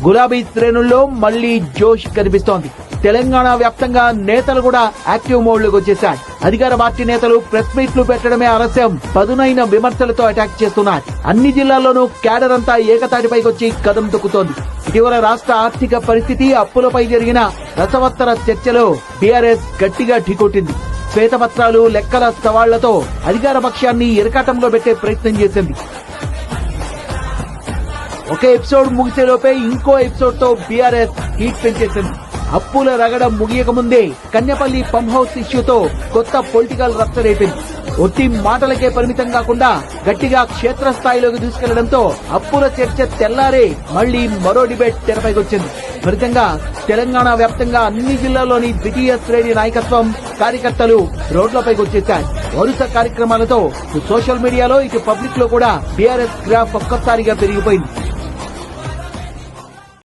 గులాబీ శ్రేణుల్లో మళ్లీ జోష్ కనిపిస్తోంది. తెలంగాణ వ్యాప్తంగా నేతలు కూడా యాక్టివ్ మోడ్ లోకి వచ్చేశారు. అధికార పార్టీ నేతలు ప్రెస్ మీట్లు పెట్టడమే ఆలస్యం, పదునైన విమర్శలతో అటాక్ చేస్తున్నారు. అన్ని జిల్లాల్లోనూ క్యాడర్ అంతా ఏకతాటిపైకి వచ్చి కదం తొక్కుతోంది. ఇటీవల రాష్ట్ర ఆర్థిక పరిస్థితి, అప్పులపై జరిగిన రసవత్తర చర్చలో బీఆర్ఎస్ గట్టిగా ఢీకొట్టింది. శ్వేతపత్రాలు, లెక్కల సవాళ్లతో అధికార పక్షాన్ని ఇరకాటంలో పెట్టే ప్రయత్నం చేసింది. ఒక ఎపిసోడ్ ముగిసేలోపే ఇంకో ఎపిసోడ్ తో బీఆర్ఎస్ హీట్ పెంచేసింది. అప్పుల రగడ ముగియక ముందే కన్యపల్లి పంప్ హౌస్ ఇష్యూతో కొత్త పొలిటికల్ రచ్చ రేపింది. ఒట్టి మాటలకే పరిమితం కాకుండా గట్టిగా క్షేత్రస్థాయిలోకి తీసుకెళ్లడంతో అప్పుల చర్చ తెల్లారే మళ్లీ మరో డిబేట్ తెరపైకొచ్చింది. ఫలితంగా తెలంగాణ వ్యాప్తంగా అన్ని జిల్లాల్లోని ద్వితీయ శ్రేణి నాయకత్వం, కార్యకర్తలు రోడ్లపైకి వచ్చేశారు. వరుస కార్యక్రమాలతో సోషల్ మీడియాలో, ఇటు పబ్లిక్ లో కూడా బీఆర్ఎస్ గ్రాఫ్ ఒక్కసారిగా పెరిగిపోయింది.